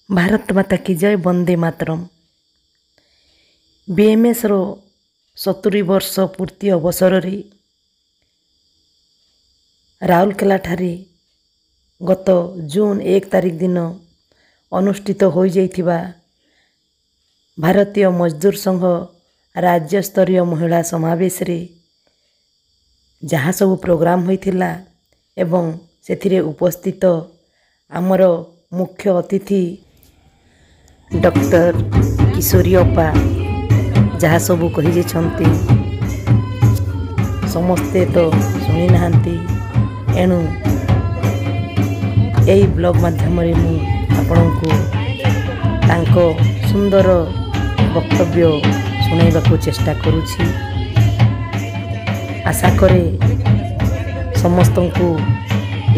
भारत माता की जय। वंदे मातरम। बीएमएस रो 70 वर्ष पूर्ति अवसर राउरकेला ठारे गत जून 1 तारिख दिन अनुष्ठित हो जाइथिबा भारतीय मजदूर संघ राज्य स्तरीय महिला समावेश रे जहाँ सब प्रोग्राम होइथिला एवं सेथिरे उपस्थित आमर मुख्य अतिथि डॉक्टर किशोरी अप्पा जहाँ सबू कही समस्ते तो शुणी नाहांती एणु यही ब्लॉग माध्यम आपको सुंदर वक्तव्य शुणाइबा को चेष्टा करुछि। आशा करे समस्त को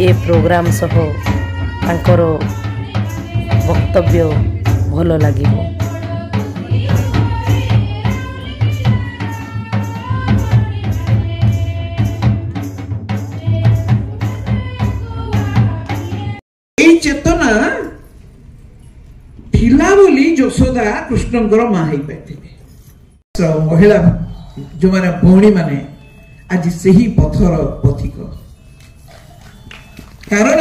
ए प्रोग्राम सह तांकर वक्तव्य भल लागिबो। चेतना थिला बोली यशोदा कृष्णंकर माँ ही पाइथिले। महिला जो माने भौणी माने आज सही पथर पथिक कारण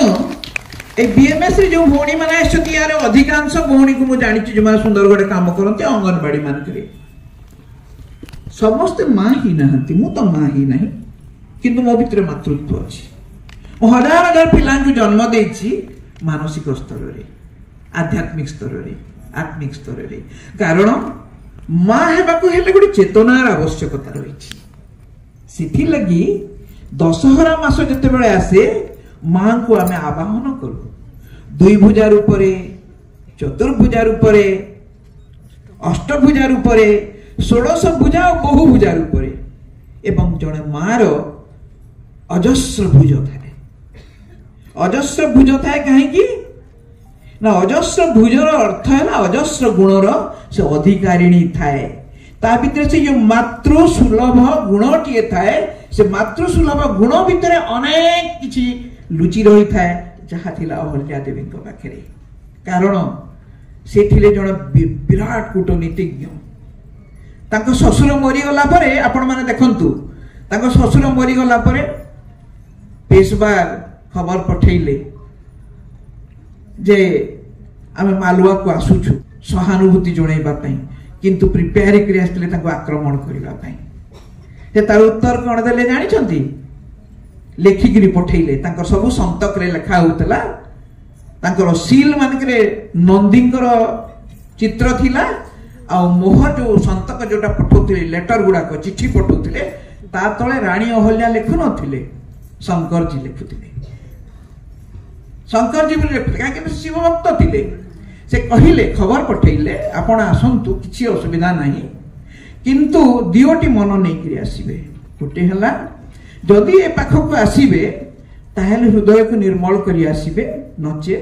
ए बीएमएस रे जो भौणी माने आछती यार अधिकांश भौणी को मु जानि छि जो माने सुंदरगढ़ काम करते अंगनबाड़ी मान करे समस्त माँ ही नहंती मु तो माँ ही नहीं किंतु मो भितर मातृत्व अछि। हजार हजार पिलां को जन्म देछि मानसिक स्तर रे आध्यात्मिक स्तर रे आत्मिक स्तर रे कारण माँ हेबा को हेले गोटे चेतनार आवश्यकता रही। सिथि लगी दशहरा मास जते बेले आसे माँ को आमे आवाहन करू दुई भुजा रूपरे चतुर्भुजा रूपरे अष्टभुजा रूपरे 16 भुजा और बहु भुजा रूपरे एवं जड़े माँ रो अजस्र भुज थाए। अजस्र भुज थाए कहीं ना अजस्र भुजर अर्थ है ना अजस्र गुणर से अधिकारिणी थाए। ता भितर से जो मातृ सुलभ गुण टीए थाए से मातृ सुलभ गुण भितर अनेक किछि लुचि रही थाए जहाँ थिला अहल्या देवी पाखे कारण से थिले जण विराट कूटनीतिज्ञ। तांको ससुर मरीगला परे आपण माने देखंतु तांको ससुर मरीगला परे पेशवार खबर पठेइले जे आमे मालुआ को आसुछु सहानुभूति जणैबा पई किंतु प्रिपेयर करि आस्थिले तांको आक्रमण करिबा पई से तार उत्तर कोन देले जानि छंती लेखिगिरी पठेइले तांको सब संतक रे लेखा होतला तांको सील मानकरे नंदींकर चित्र थिला आ मोहर जो संतक जोटा पठौथिले लेटर गुडा को चिट्ठी पठौथिले ता तळे रानी अहल्या लेखु नथिले शंकर जी लेखुथिले। शंकर जी बोले लेखुथिले शिव भक्त थिले से कहिले खबर पठेइले आपण आसंतु किछि असुविधा नाही किंतु दियोटी मन नै करी आसीबे। गोटे हला जदि ए पाख को आसीबे ताहेले हृदय को निर्मल करी आसीबे नचे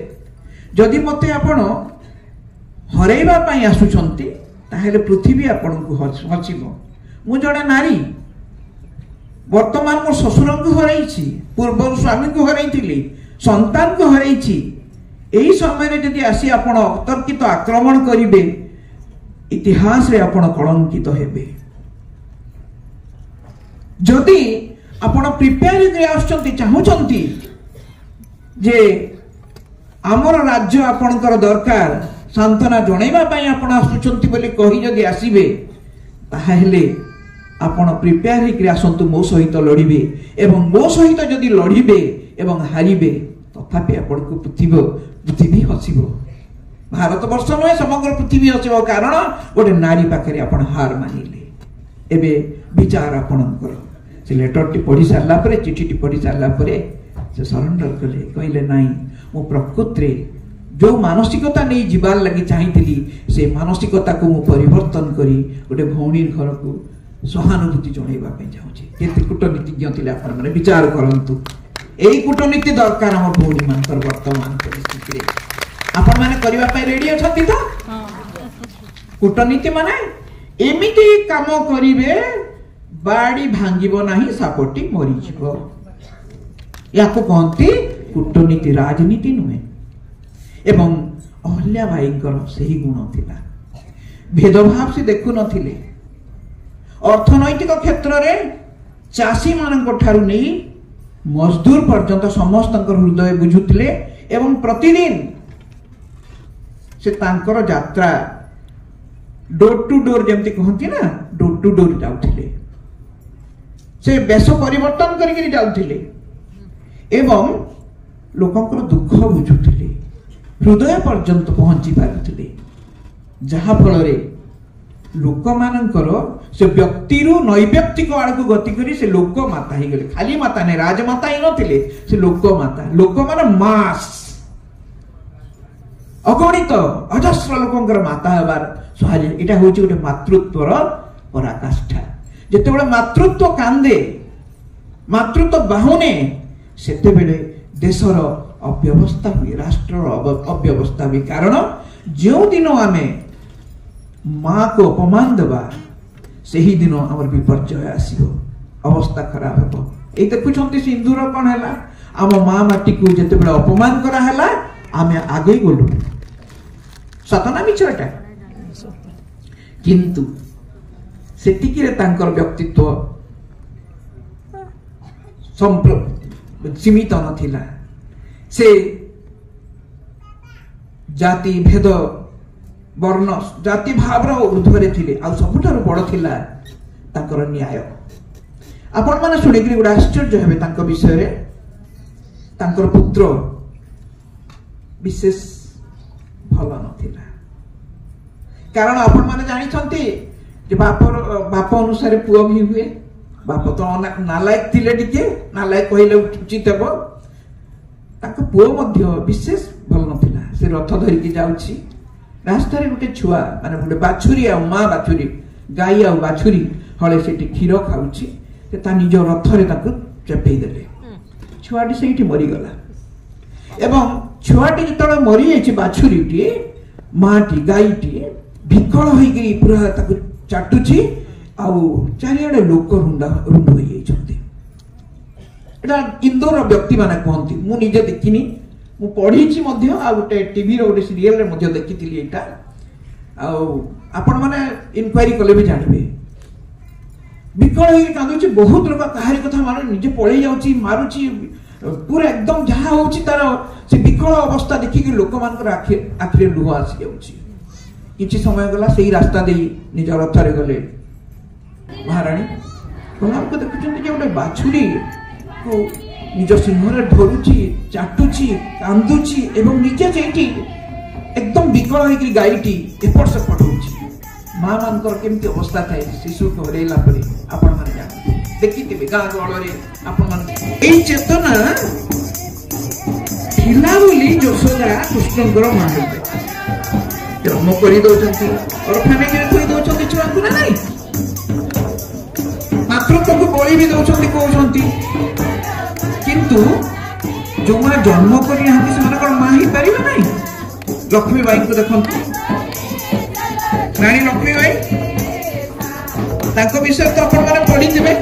जदि मते आपण हरेबा पई आसुछंती ताहेले पृथ्वी आपण को हसिबो। मु जड़े नारी वर्तमान मो ससुर को हरैछि पूर्व स्वामी को हरैथिली संतान को हरैछि एही समय जदि आसी आपण अतर्कित आक्रमण करिवे इतिहास रे आपण कलंकित हेबे। जदि आपण प्रिपेयर करे आछंती चाहुचंती जे हमर राज्य आपणकर दरकार सांत्वना जणैबा पई आपण आछुचंती बोली कहि जदि आसीबे ताहेले आपण प्रिपेयर करे आसंतु मो सहित लड़िबे एवं मो सहित जदि लड़िबे एवं हारिबे तथापि आपण को पृथ्वी हसिबो। भारत वर्ष नहे समग्र पृथ्वी हसिबो कारण गोटे नारी पाखरे आपण हार मानिले। एबे विचार आपणकर से लेटर टी पढ़ी सारला परे चिठी टी पढ़ी सारला परे से सरेंडर कले कहले नाही मो प्रकृति जो मानसिकता नहीं जीवार लगी चाहिथिली से मानसिकता को मु परिवर्तन करी गोटे भौणी घर को सहानुभूति जणैबा पे जाउची। केते कूटनीतिज्ञ थिले आपण माने विचार करंतु एई कूटनीति दरकार हमर भौणी मानकर वर्तमान परिस्थिति रे आपण माने करबा पे रेडी अछती तो कूटनीति माने एमिति काम करिवे बाड़ी भांगिबो नाही सापटी मरी जीवो याको कहंती कूटनीति राजनीति नुहे एवं अहिल्या भाईଙ୍କର ସେହି गुण थिला भेदभाव से देखु नथिले अर्थनैतिक क्षेत्र रे चासी मानक ठारू नहीं मजदूर पर्यंत समस्त हृदय बुझुथिले एवं प्रतिदिन से तांकर यात्रा डोर टू डोर जमती कहती ना डोर टू डोर जाउथिले से बेश परिवर्तन करके जाउथिले एवं लोकंकर दुख बुझुथिले हृदय पर्यंत पहुंची पारुथिले जहा फल रे लोक मानकर से व्यक्ति रु नैव्यक्तिक आड़ को गति करी से लोक माता ही गले खाली माता ने राजमाता ही नथिले से लोक माने मास अगणित अजस्र लोकंकर माता हेबार सहाय एटा होची गोटे मातृत्वर पराकाष्ठा जेतेबेले मातृत्व कांदे मातृत्व बाहुने सेते बेले देशर अव्यवस्था हुए राष्ट्र अव्यवस्था हुए कारण जो दिन आमे माँ को अपमान देवा सही दिन आमर विपर्जय आसीबो अवस्था खराब हेबो ए देखुछंती सिंधुर कोन हैला आम माँ माटी को जेते बेले अपमान करा हैला आमे आगे गलु सतना मिछटा किंतु सेतिकी रे तांकर व्यक्तित्व सीमित नथिला से जाति भेद वर्ण जाति भाव ऊर्ध्वरे थिले आ सबुठार बड़ थिला तांकर न्याय आपण माने सुनिकरी गुडा आश्चर्य हेबे तांकर विषय रे तांकर पुत्र विशेष भल नथिला कारण आपण माने जानि छंती जे बाप अनुसार पुओ भी हुए बाप तो नालायक थिले टिके नालायक कहिले उचित हेबो तांको पुओ मध्य विशेष भल नथिला से रथ धरि के जाउछि रास्ता रे गोटे छुआ माने गोटे बाछुरी आ मां बाछुरी गाई आ बाछुरी हळे सेठी क्षीर खाउछि से ता निज रथ रे ताको चपेई देले छुआटी सेठी मरि गला एवं छुआटी जतले मरि जायछि बाछुरीटी माटी गाईटी विकल होई गई पूरा ताको चाटुछि आ चारियाडे लोक रुंड होई जायछन्ति एटा इंदोर व्यक्ति माने कहंती मु निजे देखिनी मु पढ़ी मध्य आ गोटे टीवी रो गोटे सीरियल रे मध्य देखिथिली एटा आ आपण माने इनक्वायरी कले भी जानबे विकल होई कांदुची बहुत लोक काहारी कथा माने निजे पळै जाउची मारुची पूरा एकदम जहा होउची तार से विकल अवस्था देखि कि लोक मानकर आखिरे लुह आसी जाउची किछि समय गला सेही रास्ता देई निज रथ रे गले महारानी कोन आपको देखुचंती जे गोटे बाछुरी को निज सिंहरे धरुची चाटुची कांदुची एवं निजे जेठी एकदम विकल होई कि गाईटी एपट सेपट होउची मां मानकर केमती अवस्था थाए शिशु को हरेला परे आपण माने जान देखिथिबे गां गळ रे आपण माने एई चेतना थिला बोली यशोदा कृष्णଙ୍କର मां हेबे जन्म करि दोचंती और फैमिली रे कोई दोचंती छुआ को नाही मातृत्व को बळी भी दोचंती कहउचंती किंतु जो माने जन्म करि नाहंती से माने मां ही परिबे नाही लक्ष्मी बाई को देखंतु रानी लक्ष्मी बाई ताको विषय तो आपण माने पढी दिबे